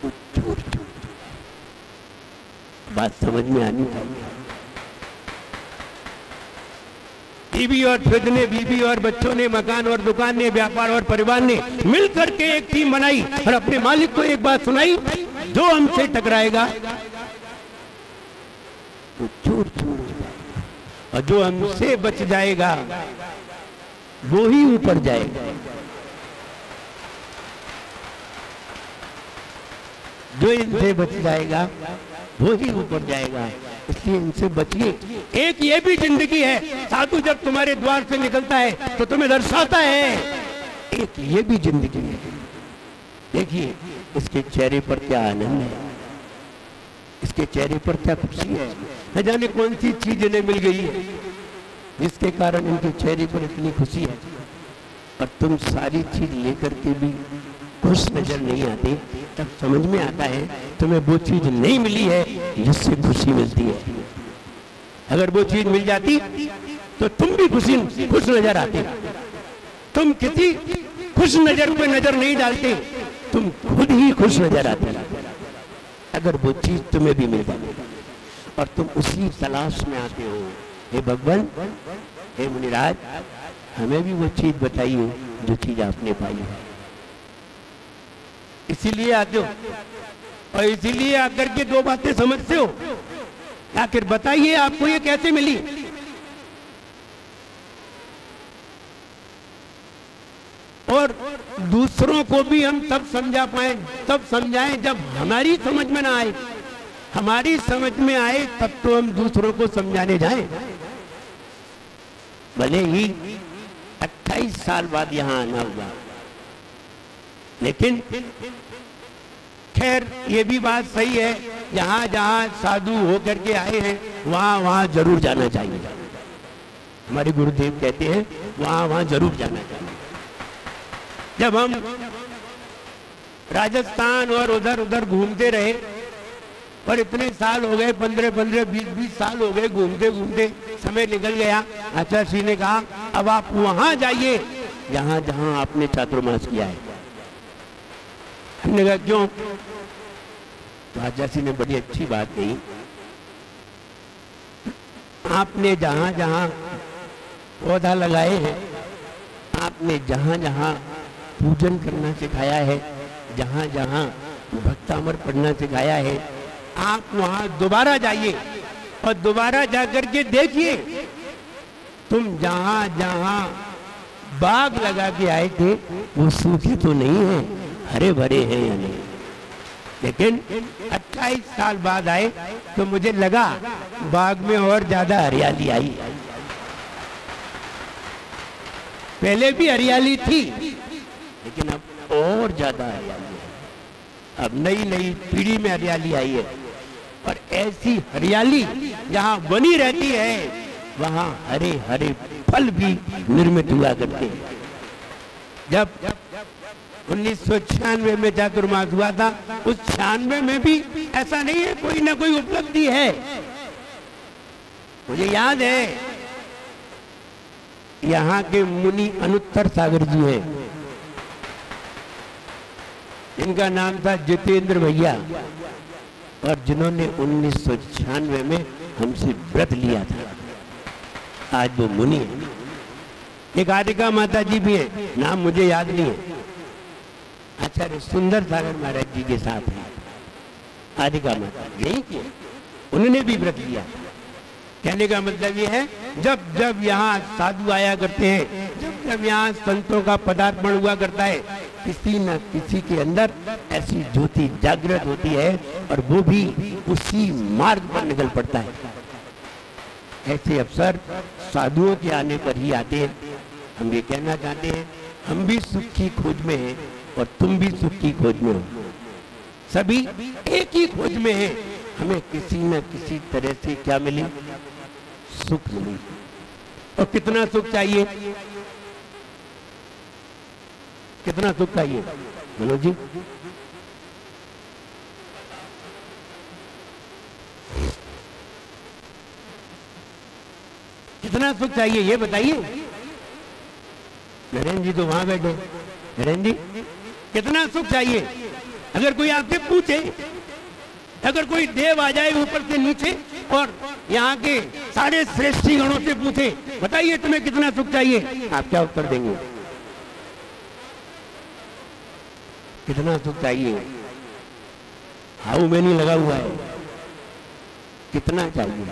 वो चोर चोर। बात समझ में आनी चाहिए। टीवी और फ्रिज ने, बीवी और बच्चों ने, मकान और दुकान ने, व्यापार और परिवार ने मिल करके एक टीम बनाई और अपने मालिक को एक बात सुनाई, जो हमसे टकराएगा वो चोर चोर और जो हमसे बच जाएगा वो ही ऊपर जाएगा। जो इनसे बच जाएगा वो ही ऊपर जाएगा, इसलिए इनसे बचिए। एक ये भी जिंदगी है, साधु जब तुम्हारे द्वार से निकलता है तो तुम्हें दर्शाता है, एक ये भी जिंदगी है। देखिए इसके चेहरे पर क्या आनंद है, इसके चेहरे पर क्या खुशी है, न जाने कौन सी चीज इन्हें मिल गई है जिसके कारण इनके चेहरे पर इतनी खुशी है। और तुम सारी चीज लेकर के भी खुश नजर नहीं आते, तब समझ में आता है तुम्हें वो चीज नहीं मिली है जिससे खुशी मिलती है। अगर वो चीज मिल जाती तो तुम भी खुश नजर आते। तुम किसी खुश नजर पे नजर नहीं डालते, तुम खुद ही खुश नजर आते अगर वो चीज तुम्हें भी मिल जाती और तुम उसी तलाश में आते हो। हे भगवान, हे मुनिराज, हमें भी वो चीज बताइए जो चीज आपने पाई है। इसीलिए आते हो और इसीलिए आकर के दो बातें समझते हो। आखिर बताइए आपको ये कैसे मिली? और दूसरों को भी हम तब समझा पाए, तब समझाएं जब हमारी समझ में ना आए। हमारी समझ में आए तब तो हम दूसरों को समझाने जाएं। भले ही 28 साल बाद यहां आना हुआ, लेकिन खैर ये भी बात सही है, जहां जहां साधु होकर के आए हैं वहां वहां जरूर जाना चाहिए। हमारे गुरुदेव कहते हैं वहां वहां जरूर जाना चाहिए। जब हम राजस्थान और उधर उधर घूमते रहे और इतने साल हो गए, 15-15, 20-20 साल हो गए, घूमते घूमते समय निकल गया। आचार्य श्री ने कहा अब आप वहां जाइए जहां जहां आपने चातुर्मास किया है। हमने कहा क्यों? तो आचार्य श्री ने बड़ी अच्छी बात कही, आपने जहां जहां पौधा लगाए हैं, आपने जहां जहां पूजन करना सिखाया है, जहां जहां भक्तामर पढ़ना सिखाया है, आप वहां दोबारा जाइए और दोबारा जाकर के देखिए तुम जहां जहां बाग लगा के आए थे वो सूखे तो नहीं है, हरे भरे हैं या नहीं। लेकिन 28 साल बाद आए तो मुझे लगा बाग में और ज्यादा हरियाली आई। पहले भी हरियाली थी लेकिन अब और ज्यादा हरियाली है। अब नई नई पीढ़ी में हरियाली आई है और ऐसी हरियाली जहां बनी रहती है वहां हरे हरे फल भी निर्मित हुआ करते हैं। जब 1996 में चातुर्मास हुआ था, उस 96 में भी ऐसा नहीं है, कोई ना कोई उपलब्धि है। मुझे याद है यहाँ के मुनि अनुत्तर सागर जी हैं, इनका नाम था जितेंद्र भैया, और जिन्होंने 1996 में हमसे व्रत लिया था। आज वो मुनि है। एक आदिका माता जी भी है, नाम मुझे याद नहीं है, आचार्य सुंदर सागर महाराज जी के साथ है आदिका माता, यही की उन्होंने भी व्रत लिया। कहने का मतलब ये है जब जब यहाँ साधु आया करते हैं, जब जब यहाँ संतों का पदार्पण हुआ करता है, किसी न किसी के अंदर ऐसी ज्योति जागृत होती है और वो भी उसी मार्ग पर निकल पड़ता है। ऐसे अवसर साधुओं के आने पर ही आते हैं। हम ये कहना चाहते हैं हम भी सुख की खोज में हैं और तुम भी सुख की खोज में हो। सभी एक ही खोज में हैं। हमें किसी न किसी तरह से क्या मिली? सुख मिली। और कितना सुख चाहिए? कितना सुख चाहिए मनोज जी? कितना सुख चाहिए ये बताइए। नरेंद्र जी तो वहां बैठे। नरेंद्र जी कितना सुख चाहिए? अगर कोई आपसे पूछे, अगर कोई देव आ जाए ऊपर से नीचे और यहाँ के सारे श्रेष्ठी गणों से पूछे, बताइए तुम्हें कितना सुख चाहिए, आप क्या उत्तर देंगे? कितना सुख चाहिए? हाउ मैनी लगा हुआ है, कितना चाहिए?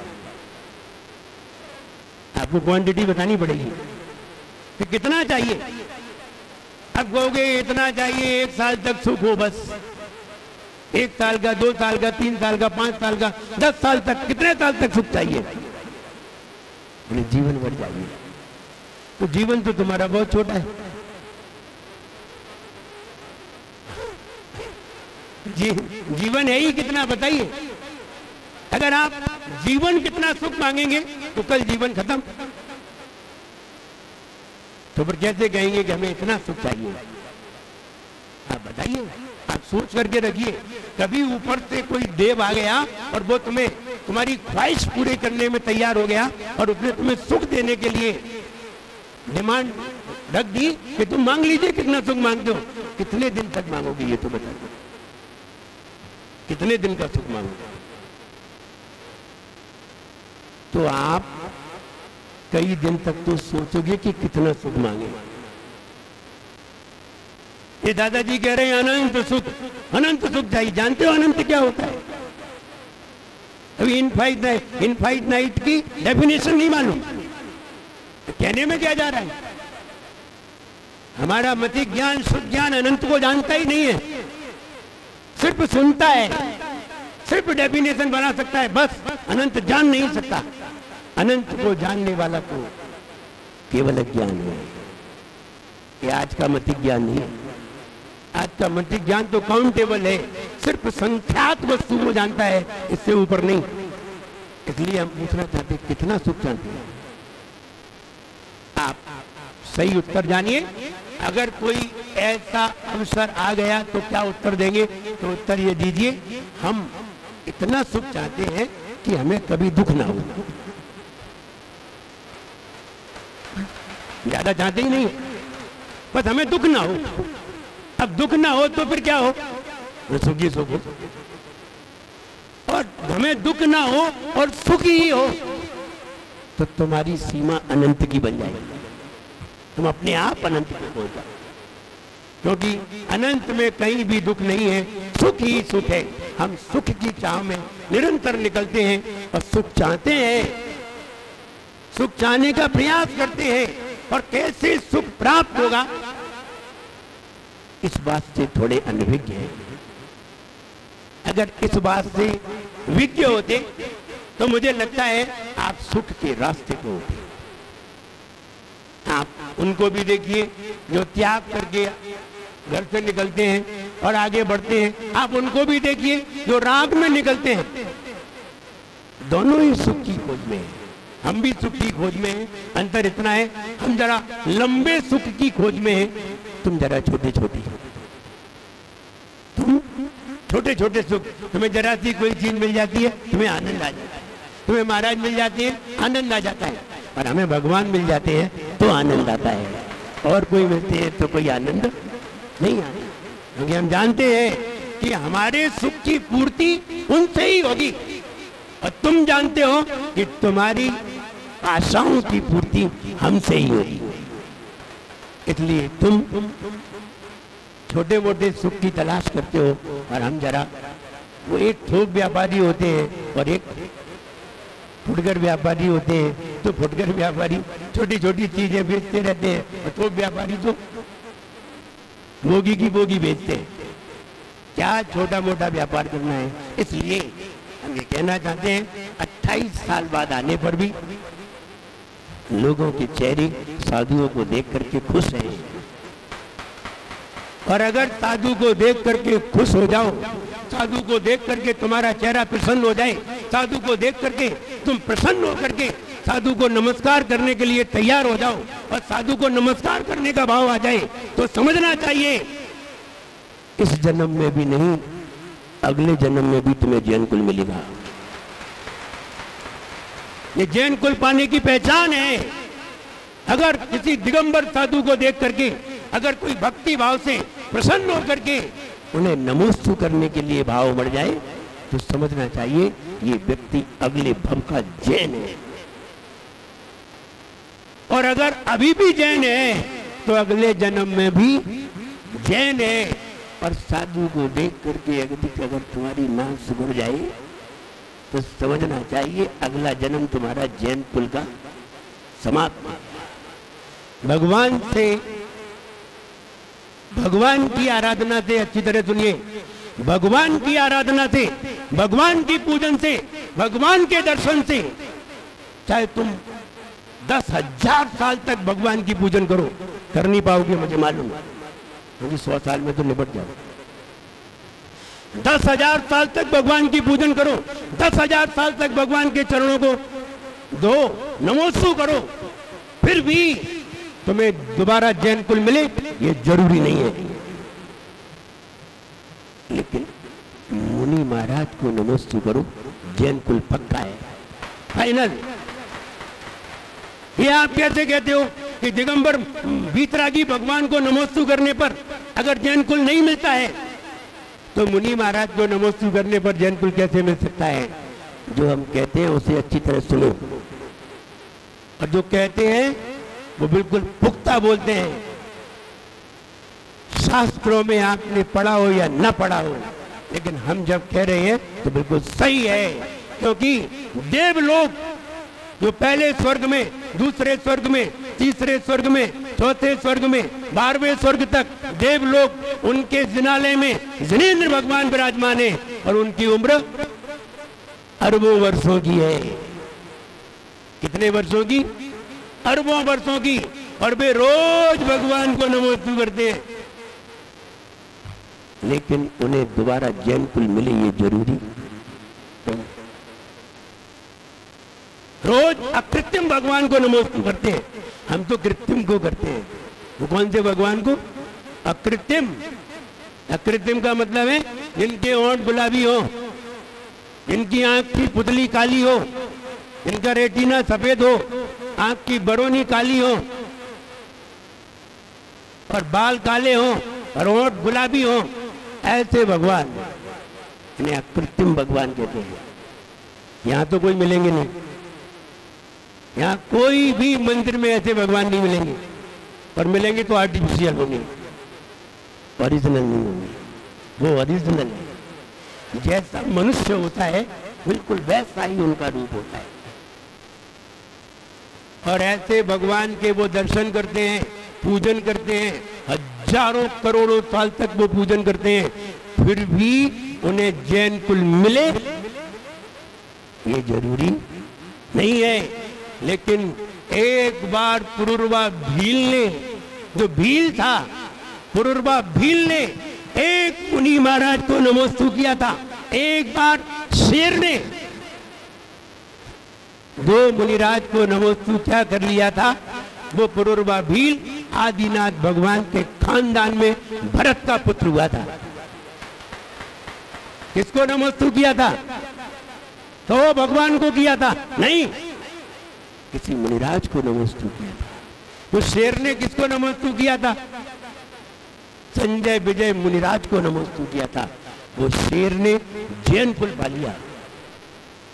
आपको क्वांटिटी बतानी पड़ेगी कि कितना चाहिए। अब कहोगे इतना चाहिए 1 साल तक सुख हो, बस 1 साल का, 2 साल का, 3 साल का, 5 साल का, 10 साल तक, कितने साल तक सुख चाहिए? उन्हें जीवन भर चाहिए। तो जीवन तो तुम्हारा बहुत छोटा है। जीवन है ही कितना बताइए। अगर आप जीवन कितना सुख मांगेंगे तो कल जीवन खत्म। तो फिर कैसे कहेंगे कि हमें इतना सुख चाहिए? आप बताइए, आप सोच करके रखिए। कभी ऊपर से कोई देव आ गया और वो तुम्हें तुम्हारी ख्वाहिश पूरे करने में तैयार हो गया और उसने तुम्हें सुख देने के लिए डिमांड रख दी कि तुम मांग लीजिए, कितना सुख मांगते हो? कितने दिन तक मांगोगे ये तो बताइए। कितने दिन का सुख मांगोगे? तो आप कई दिन तक तो सोचोगे कि कितना सुख मांगे। ये दादाजी कह रहे हैं अनंत सुख, अनंत सुख चाहिए। जानते हो अनंत क्या होता है? अभी इनफाइट नाइट की डेफिनेशन नहीं मालूम, तो कहने में क्या जा रहा है? हमारा मति ज्ञान, शुद्ध ज्ञान अनंत को जानता ही नहीं है, सिर्फ सुनता है, सिर्फ डेफिनेशन बना सकता है, बस अनंत जान नहीं सकता। अनंत को जानने वाला तो केवल ज्ञान है। ये आज का मति ज्ञान नहीं है। आज का मति ज्ञान तो काउंटेबल है, सिर्फ संख्यात वस्तु को जानता है, इससे ऊपर नहीं। इसलिए हम पूछना चाहते हैं कितना सुख चाहते हैं आप? सही उत्तर जानिए। अगर कोई ऐसा अवसर आ गया तो क्या उत्तर देंगे? तो उत्तर ये दीजिए, हम इतना सुख चाहते हैं कि हमें कभी दुख ना हो। ज्यादा चाहते ही नहीं, बस हमें दुख ना हो। अब दुख ना हो तो फिर क्या हो? सुखी सुख हो। और हमें दुख ना हो और सुखी ही हो तो तुम्हारी सीमा अनंत की बन जाएगी। तुम अपने आप अनंत को पहुंच जाओ, क्योंकि अनंत में कहीं भी दुख नहीं है, सुख ही सुख है। हम सुख की चाह में निरंतर निकलते हैं और सुख चाहते हैं, सुख चाहने का प्रयास करते हैं। और कैसे सुख प्राप्त होगा इस बात से थोड़े अनभिज्ञ हैं। अगर इस बात से विज्ञ होते तो मुझे लगता है आप सुख के रास्ते को उठे। आप उनको भी देखिए जो त्याग करके घर से निकलते हैं और आगे बढ़ते हैं। आप उनको भी देखिए जो राग में निकलते हैं। दोनों ही सुख की खोज में हैं। हम भी सुख की खोज में हैं। अंतर इतना है, हम जरा लंबे सुख की खोज में हैं, तुम जरा छोटे छोटे। तुम छोटे छोटे सुख, तुम्हें जरा सी कोई चीज मिल जाती है, तुम्हें आनंद आ जाता है। तुम्हें महाराज मिल जाते हैं, आनंद आ जाता है। और हमें भगवान मिल जाते हैं तो आनंद आता है। और कोई मिलते हैं तो कोई आनंद नहीं आता, क्योंकि हम जानते हैं कि हमारे सुख की पूर्ति उनसे ही होगी। और तुम जानते हो कि तुम्हारी आशाओं की पूर्ति हमसे ही होगी। इसलिए तुम छोटे मोटे सुख की तलाश करते हो और हम जरा, वो एक थोक व्यापारी होते हैं और एक फुटकर व्यापारी होते हैं। तो फुटकर व्यापारी छोटी छोटी चीजें बेचते रहते हैं और थोक व्यापारी तो बोगी की बोगी बेचते हैं। क्या छोटा मोटा व्यापार करना है? इसलिए हम ये कहना चाहते हैं 28 साल बाद आने पर भी लोगों के चेहरे साधुओं को देख करके खुश हैं। और अगर साधु को देख करके खुश हो जाओ, साधु को देख करके तुम्हारा चेहरा प्रसन्न हो जाए, साधु को देख करके तुम प्रसन्न हो करके साधु को नमस्कार करने के लिए तैयार हो जाओ और साधु को नमस्कार करने का भाव आ जाए तो समझना चाहिए इस जन्म में भी नहीं, अगले जन्म में भी तुम्हें जैन कुल मिलेगा। ये जैन कुल पाने की पहचान है। अगर किसी दिगंबर साधु को देख करके अगर कोई भक्ति भाव से प्रसन्न होकर के उन्हें नमोस्तु करने के लिए भाव बढ़ जाए तो समझना चाहिए ये व्यक्ति अगले भव का जैन है। और अगर अभी भी जैन है तो अगले जन्म में भी जैन है। और साधु को देख करके अगर तुम्हारी नाक सुधर जाए तो समझना चाहिए अगला जन्म तुम्हारा जैन कुल का समाप्त। भगवान से, भगवान की आराधना से, अच्छी तरह सुनिए, भगवान की आराधना से, भगवान की पूजन से, भगवान के दर्शन से, चाहे तुम 10,000 साल तक भगवान की पूजन करो, कर नहीं पाओगे, मुझे मालूम है, क्योंकि 100 साल में तो निपट जाओ। 10,000 साल तक भगवान की पूजन करो, 10,000 साल तक भगवान के चरणों को दो, नमोस्तु करो, फिर भी तुम्हें दोबारा जैन कुल मिले ये जरूरी नहीं है। लेकिन मुनि महाराज को नमोस्तु करो, जैन कुल पक्का है, फाइनल। ये आप कैसे कहते हो कि दिगंबर बीतरागी भगवान को नमोस्तु करने पर अगर जैन कुल नहीं मिलता है तो मुनि महाराज को नमोस्तु करने पर जैन कुल कैसे मिल सकता है? जो हम कहते हैं उसे अच्छी तरह सुनो, और जो कहते हैं वो बिल्कुल पुख्ता बोलते हैं। शास्त्रों में आपने पढ़ा हो या न पढ़ा हो, लेकिन हम जब कह रहे हैं तो बिल्कुल सही है, क्योंकि देवलोक जो पहले स्वर्ग में, दूसरे स्वर्ग में, तीसरे स्वर्ग में, चौथे स्वर्ग में, 12वें स्वर्ग तक देवलोक, उनके जिनालय में जिनेंद्र भगवान विराजमान है और उनकी उम्र अरबों वर्षों की है। कितने वर्षों की? अरबों वर्षों की। और वे रोज भगवान को नमोस्तु करते हैं। लेकिन उन्हें दोबारा जैन कुल मिले ये जरूरी? रोज अकृत्रिम भगवान को नमोस्तु करते हैं, हम तो कृत्रिम को करते हैं। वो कौन से भगवान को? अकृत्रिम। अकृत्रिम का मतलब है जिनके होंठ गुलाबी हो, जिनकी आंख की पुतली काली हो, जिनका रेटिना सफेद हो, आंख की बरौनी काली हो और बाल काले हो और होंठ गुलाबी हो, ऐसे भगवान इन्हें अकृत्रिम भगवान कहते हैं। यहाँ तो कोई मिलेंगे नहीं, यहाँ कोई भी मंदिर में ऐसे भगवान नहीं मिलेंगे, और मिलेंगे तो आर्टिफिशियल होंगे, ओरिजिनल नहीं होंगे। वो ओरिजिनल है, जैसा मनुष्य होता है बिल्कुल वैसा ही उनका रूप होता है। और ऐसे भगवान के वो दर्शन करते हैं, पूजन करते हैं, हजारों करोड़ों साल तक वो पूजन करते हैं, फिर भी उन्हें जैन कुल मिले ये जरूरी नहीं है। लेकिन एक बार पुरुरवा भील ने, जो भील था, पुरुरवा भील ने एक मुनि महाराज को नमोस्तु किया था। एक बार शेर ने 2 मुनिराज को नमोस्तु क्या कर लिया था? वो पुरुरवा भील आदिनाथ भगवान के खानदान में भरत का पुत्र हुआ था। किसको नमोस्तु किया था? तो भगवान को किया था? नहीं, किसी मुनिराज को नमोस्तु किया था। तो शेर ने किसको नमोस्तु किया था? संजय विजय मुनिराज को नमोस्तु किया था। वो शेर ने जैन कुल पा लिया।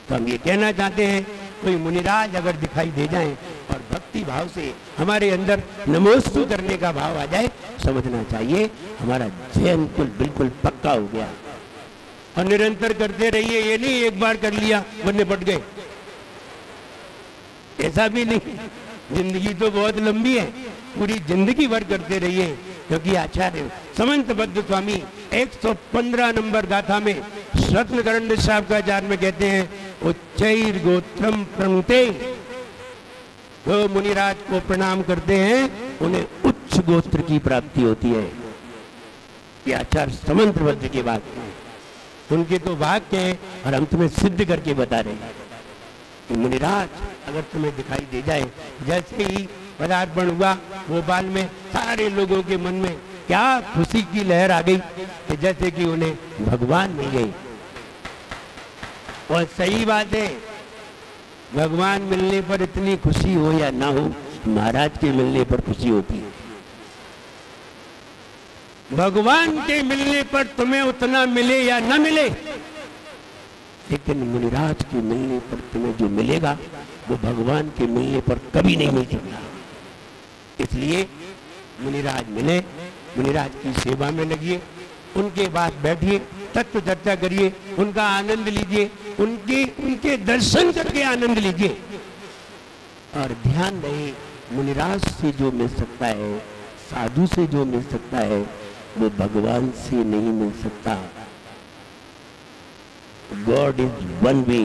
तो हम ये कहना चाहते हैं, कोई मुनिराज अगर दिखाई दे जाए और भक्ति भाव से हमारे अंदर नमोस्तु करने का भाव आ जाए, समझना चाहिए हमारा जैन कुल बिल्कुल पक्का हो गया। और निरंतर करते रहिए, ये नहीं एक बार कर लिया और निपट गए, ऐसा भी नहीं। जिंदगी तो बहुत लंबी है, पूरी जिंदगी भर करते रहिए, क्योंकि आचार्य समंतबद्ध स्वामी 115 नंबर गाथा में रत्नकरंड साहब का आचार्य में कहते हैं, उच्चैर गोत्रम प्रणुते, जो मुनिराज को प्रणाम करते हैं उन्हें उच्च गोत्र की प्राप्ति होती है। ये आचार्य समंतबद्ध की बात है, उनके तो वाक्य हैं और हम तुम्हें सिद्ध करके बता रहे हैं। कि मुनिराज अगर तुम्हें दिखाई दे जाए, जैसे ही पदार्पण हुआ भोपाल में, सारे लोगों के मन में क्या खुशी की लहर आ गई कि जैसे कि उन्हें भगवान मिल गए। और सही बात है, भगवान मिलने पर इतनी खुशी हो या ना हो, महाराज के मिलने पर खुशी होती है। भगवान के मिलने पर तुम्हें उतना मिले या ना मिले, लेकिन मुनिराज के मिलने पर तुम्हें जो मिलेगा वो भगवान के मिलने पर कभी नहीं मिल सकता। इसलिए मुनिराज मिले, मुनिराज की सेवा में लगिए, उनके पास बैठिए, तत्व चर्चा करिए, उनका आनंद लीजिए, उनके दर्शन करके आनंद लीजिए। और ध्यान रहे, मुनिराज से जो मिल सकता है, साधु से जो मिल सकता है, वो भगवान से नहीं मिल सकता। गॉड इज वन वे,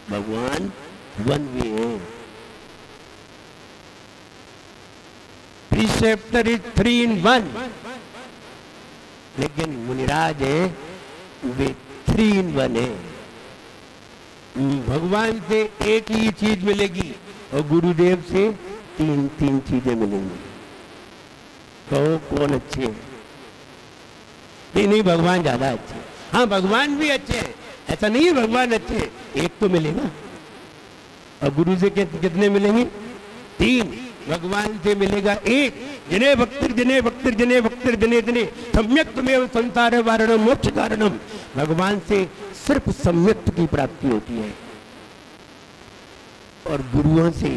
भगवान वन वे है। प्रीसेप्टर इज 3 in 1, लेकिन मुनिराज है वे 3 in 1 है। भगवान से एक ही चीज मिलेगी और गुरुदेव से 3 चीजें मिलेंगी। कहो कौन अच्छे हैं? नहीं, भगवान ज्यादा अच्छे। हाँ, भगवान भी अच्छे हैं, ऐसा नहीं है भगवान अच्छे, एक तो मिलेगा। और गुरु से कितने मिलेंगे? 3। भगवान से मिलेगा एक। जिन्हें भक्तिर जिन्हें भक्तिर जिन्हें भक्तिर जिन्हें जिन्हें सम्यक तुम्हें संसार वारणम मोक्ष कारणम। भगवान से सिर्फ सम्यक की प्राप्ति होती है और गुरुओं से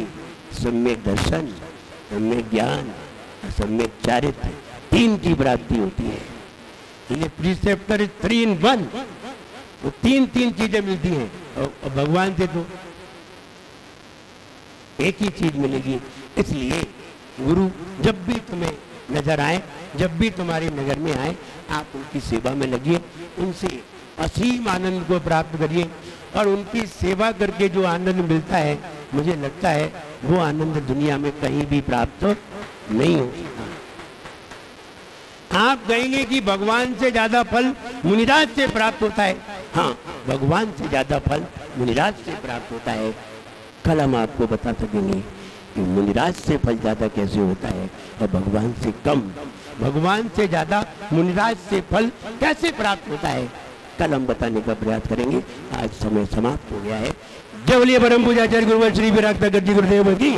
सम्यक दर्शन, सम्यक ज्ञान, सम्यक चारित्र, 3 की प्राप्ति होती है। इसलिए प्रीसेप्टर 3 in 1, वो 3 चीजें मिलती हैं और भगवान से तो एक ही चीज मिलेगी। इसलिए गुरु जब भी तुम्हें नजर आए, जब भी तुम्हारी नजर में आए, आप उनकी सेवा में लगिए, उनसे असीम आनंद को प्राप्त करिए। और उनकी सेवा करके जो आनंद मिलता है, मुझे लगता है वो आनंद दुनिया में कहीं भी प्राप्त नहीं हो सकता। आप कहेंगे कि भगवान से ज्यादा फल मुनिराज से प्राप्त होता है। हाँ, भगवान से ज्यादा फल मुनिराज से प्राप्त होता है। कल हम आपको बता सकेंगे कि मुनिराज से फल ज्यादा कैसे होता है और भगवान से कम, भगवान से ज्यादा मुनिराज से फल कैसे प्राप्त होता है, कल हम बताने का प्रयास करेंगे। आज समय समाप्त हो गया है। जय बोलिए परम पूज्य आचार्य गुरुवर श्री विराट सागर जी गुरुदेव की।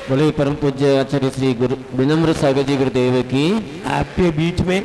बोले परम पूज्य आचार्य श्री गुरु विनम्र सागर जी गुरुदेव की। आपके बीच में